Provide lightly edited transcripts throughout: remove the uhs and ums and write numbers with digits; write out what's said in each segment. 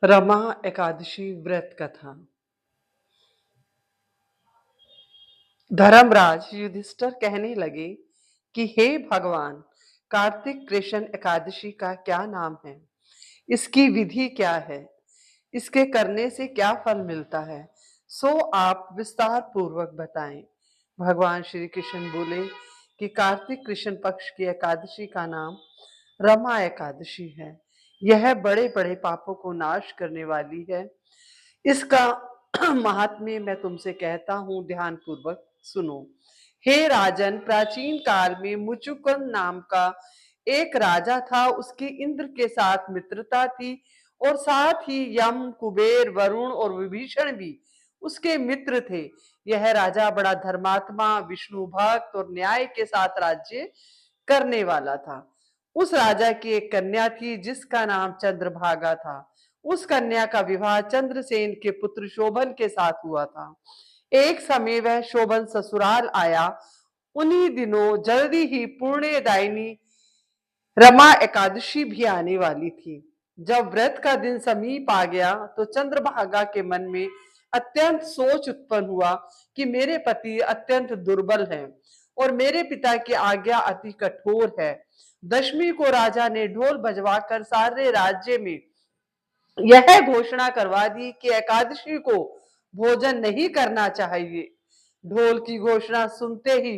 रमा एकादशी व्रत कथा। धर्मराज युधिष्ठिर कहने लगे कि हे भगवान, कार्तिक कृष्ण एकादशी का क्या नाम है? इसकी विधि क्या है? इसके करने से क्या फल मिलता है? सो आप विस्तार पूर्वक बताएं। भगवान श्री कृष्ण बोले कि कार्तिक कृष्ण पक्ष की एकादशी का नाम रमा एकादशी है। यह बड़े बड़े पापों को नाश करने वाली है। इसका महात्म्य मैं तुमसे कहता हूं, ध्यान पूर्वक सुनो। हे राजन, प्राचीन काल में मुचुकुंद नाम का एक राजा था। उसकी इंद्र के साथ मित्रता थी और साथ ही यम, कुबेर, वरुण और विभीषण भी उसके मित्र थे। यह राजा बड़ा धर्मात्मा, विष्णु भक्त और न्याय के साथ राज्य करने वाला था। उस राजा की एक कन्या थी जिसका नाम चंद्रभागा था। उस कन्या का विवाह चंद्रसेन के पुत्र शोभन के साथ हुआ था। एक समय वह शोभन ससुराल आया। उन्हीं दिनों जल्दी ही पुण्यदायिनी रमा एकादशी भी आने वाली थी। जब व्रत का दिन समीप आ गया तो चंद्रभागा के मन में अत्यंत सोच उत्पन्न हुआ कि मेरे पति अत्यंत दुर्बल हैं और मेरे पिता की आज्ञा अति कठोर है। दशमी को राजा ने ढोल बजवाकर सारे राज्य में यह घोषणा करवा दी कि एकादशी को भोजन नहीं करना चाहिए। ढोल की घोषणा सुनते ही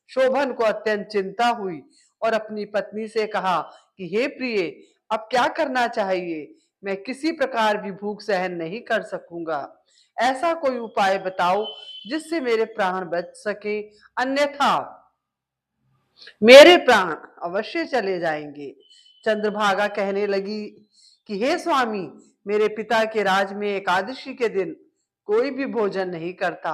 शोभन को अत्यंत चिंता हुई और अपनी पत्नी से कहा कि हे प्रिय, अब क्या करना चाहिए? मैं किसी प्रकार भी भूख सहन नहीं कर सकूंगा। ऐसा कोई उपाय बताओ जिससे मेरे प्राण बच सके, अन्यथा मेरे प्राण अवश्य चले जाएंगे। चंद्रभागा कहने लगी कि हे स्वामी, मेरे पिता के राज में एकादशी के दिन कोई भी भोजन नहीं करता।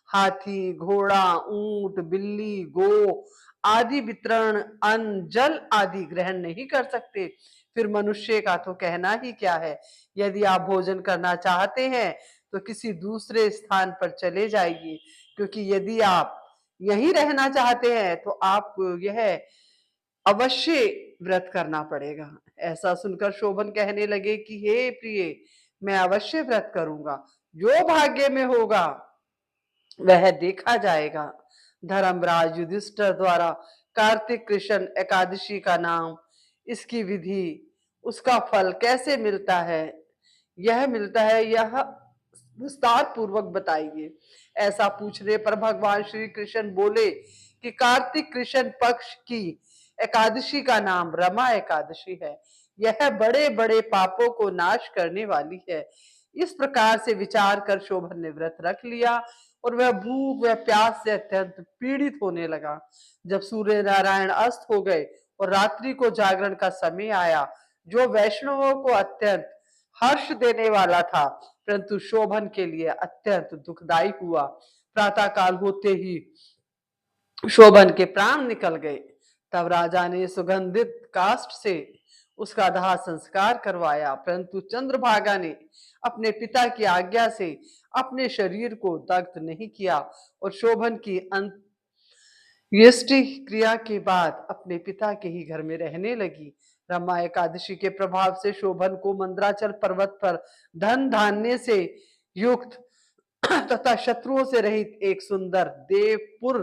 हाथी, घोड़ा, ऊंट, बिल्ली, गो आदि वितरण, अन्न, जल आदि ग्रहण नहीं कर सकते। फिर मनुष्य का तो कहना ही क्या है। यदि आप भोजन करना चाहते हैं तो किसी दूसरे स्थान पर चले जाइए, क्योंकि यदि आप यहीं रहना चाहते हैं तो आपको यह अवश्य व्रत करना पड़ेगा। ऐसा सुनकर शोभन कहने लगे कि हे प्रिय, मैं अवश्य व्रत करूंगा। जो भाग्य में होगा वह देखा जाएगा। धर्मराज युधिष्ठिर द्वारा कार्तिक कृष्ण एकादशी का नाम, इसकी विधि, उसका फल कैसे मिलता है, यह विस्तार पूर्वक बताइए। ऐसा पूछने पर भगवान श्री कृष्ण बोले कि कार्तिक कृष्ण पक्ष की एकादशी का नाम रमा एकादशी है। यह बड़े बड़े पापों को नाश करने वाली है। इस प्रकार से विचार कर शोभन ने व्रत रख लिया और वह भूख व प्यास से अत्यंत पीड़ित होने लगा। जब सूर्य नारायण अस्त हो गए और रात्रि को जागरण का समय आया, जो वैष्णवों को अत्यंत हर्ष देने वाला था, परंतु शोभन के लिए अत्यंत दुखदायी हुआ। प्रातः काल होते ही शोभन के प्राण निकल गए। तब राजा ने सुगंधित काष्ठ से उसका दाह संस्कार करवाया, परंतु चंद्रभागा ने अपने पिता की आज्ञा से अपने शरीर को दग्ध नहीं किया और शोभन की अंत्येष्टि क्रिया के बाद अपने पिता के ही घर में रहने लगी। रमा एकादशी के प्रभाव से शोभन को मंद्राचल पर्वत पर धन धान्य से युक्त तथा शत्रुओं से रहित एक सुंदर देवपुर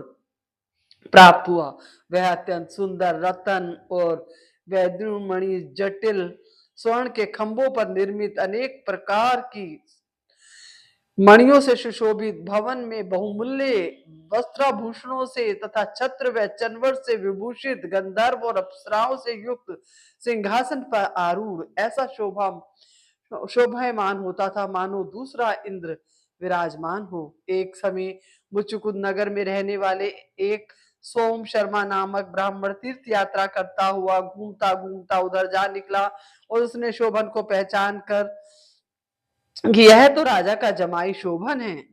प्राप्त हुआ। वह अत्यंत सुंदर रतन और वैदुर्मणि, जटिल स्वर्ण के खंभों पर निर्मित अनेक प्रकार की मणियों से सुशोभित भवन में बहुमूल्य वस्त्राभूषणों से तथा छत्र व चनवर से विभूषित गंधर्व और अप्सराओं से युक्त सिंहासन पर आरूढ़ ऐसा शोभायमान होता था, मानो दूसरा इंद्र विराजमान हो। एक समय मुचुकुंद नगर में रहने वाले एक सोम शर्मा नामक ब्राह्मण तीर्थ यात्रा करता हुआ घूमता घूमता उधर जा निकला और उसने शोभन को पहचान कर कि यह तो राजा का जमाई शोभन है,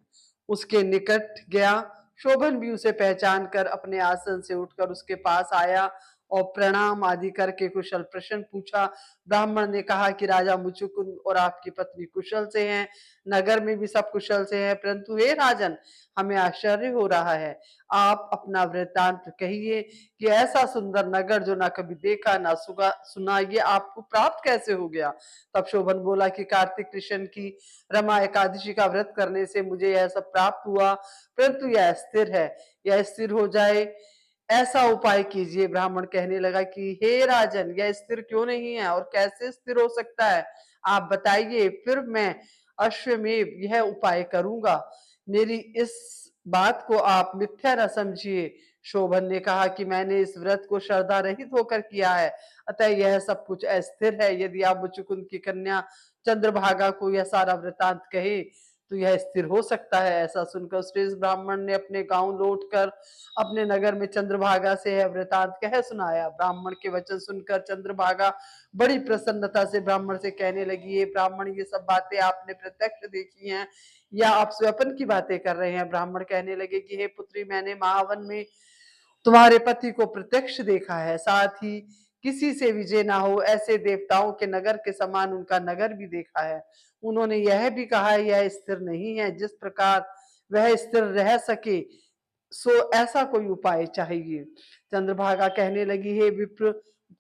उसके निकट गया। शोभन भी उसे पहचान कर अपने आसन से उठकर उसके पास आया और प्रणाम आदि करके कुशल प्रश्न पूछा। ब्राह्मण ने कहा कि राजा मुचुकुंद और आपकी पत्नी कुशल से हैं, नगर में भी सब कुशल से हैं, परंतु हे राजन, हमें आश्चर्य हो रहा है। आप अपना वृत्तांत कहिए कि ऐसा सुंदर नगर जो ना कभी देखा ना सुना, ये आपको प्राप्त कैसे हो गया? तब शोभन बोला कि कार्तिक कृष्ण की रमा एकादशी का व्रत करने से मुझे यह सब प्राप्त हुआ, परंतु यह स्थिर है, यह स्थिर हो जाए ऐसा उपाय कीजिए। ब्राह्मण कहने लगा कि हे राजन, यह स्थिर क्यों नहीं है और कैसे स्थिर हो सकता है? आप बताइए, फिर मैं अश्वमेव यह उपाय करूंगा। मेरी इस बात को आप मिथ्या न समझिए। शोभन ने कहा कि मैंने इस व्रत को श्रद्धा रहित होकर किया है, अतः यह सब कुछ अस्थिर है। यदि आप मुचुकुंद की कन्या चंद्रभागा को यह सारा वृतांत कहे तो यह स्थिर हो सकता है। ऐसा सुनकर श्रेष्ठ ब्राह्मण ने अपने गांव लौटकर अपने नगर में चंद्रभागा से यह वृतांत कह सुनाया। ब्राह्मण के वचन सुनकर चंद्रभागा बड़ी प्रसन्नता से ब्राह्मण से कहने लगी, ये ब्राह्मण, ये सब बातें आपने प्रत्यक्ष देखी हैं या आप स्वप्न की बातें कर रहे हैं? ब्राह्मण कहने लगे कि हे पुत्री, मैंने महावन में तुम्हारे पति को प्रत्यक्ष देखा है, साथ ही किसी से विजय ना हो ऐसे देवताओं के नगर के समान उनका नगर भी देखा है। उन्होंने यह भी कहा है यह स्थिर नहीं है, जिस प्रकार वह स्थिर रह सके सो ऐसा कोई उपाय चाहिए। चंद्रभागा कहने लगी, हे विप्र,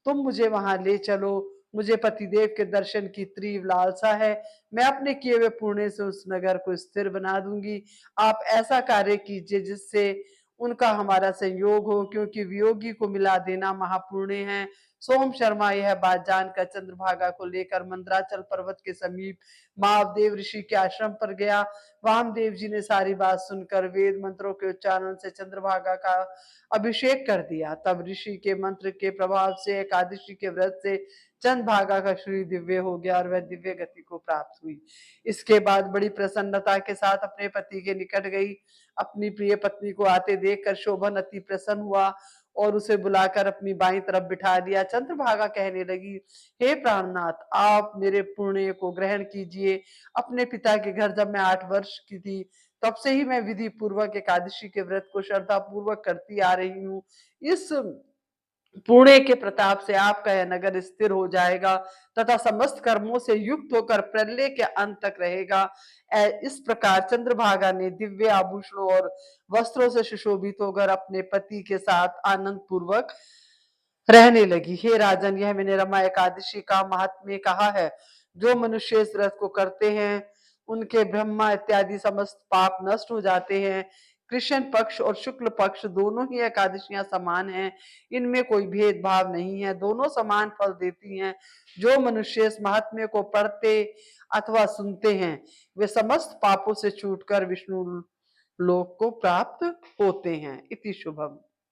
तुम मुझे वहां ले चलो, मुझे पतिदेव के दर्शन की तीव्र लालसा है। मैं अपने किए हुए पुण्य से उस नगर को स्थिर बना दूंगी। आप ऐसा कार्य कीजिए जिससे उनका हमारा संयोग हो, क्योंकि वियोगी को मिला देना महापुण्य है। सोम शर्मा यह बात जानकर चंद्रभागा को लेकर मंदराचल पर्वत के समीप महादेव ऋषि के आश्रम पर गया। वामदेव जी ने सारी बात सुनकर वेद मंत्रों के उच्चारण से चंद्रभागा का अभिषेक कर दिया। तब ऋषि के मंत्र के प्रभाव से एकादशी के व्रत से चंद्रभागा का शरीर दिव्य हो गया और वह दिव्य गति को प्राप्त हुई। इसके बाद बड़ी प्रसन्नता के साथ अपने पति के निकट गई। अपनी प्रिय पत्नी को आते देखकर शोभन अति प्रसन्न हुआ और उसे बुलाकर अपनी बाईं तरफ बिठा दिया। चंद्रभागा कहने लगी, हे प्राणनाथ, आप मेरे पुण्य को ग्रहण कीजिए। अपने पिता के घर जब मैं 8 वर्ष की थी, तब से ही मैं विधि पूर्वक एकादशी के व्रत को श्रद्धा पूर्वक करती आ रही हूँ। इस पुण्य के प्रताप से आपका यह नगर स्थिर हो जाएगा तथा समस्त कर्मों से युक्त होकर प्रलय के अंत तक रहेगा। इस प्रकार चंद्रभागा ने दिव्य आभूषणों और वस्त्रों से सुशोभित होकर अपने पति के साथ आनंद पूर्वक रहने लगी। हे राजन, यह मैंने रमा एकादशी का महात्म्य कहा है। जो मनुष्य इस व्रत को करते हैं उनके ब्रह्मा इत्यादि समस्त पाप नष्ट हो जाते हैं। कृष्ण पक्ष और शुक्ल पक्ष दोनों ही एकादशियां समान हैं, इनमें कोई भेदभाव नहीं है, दोनों समान फल देती हैं। जो मनुष्य इस महात्म्य को पढ़ते अथवा सुनते हैं वे समस्त पापों से छूटकर विष्णु लोक को प्राप्त होते हैं। इति शुभम।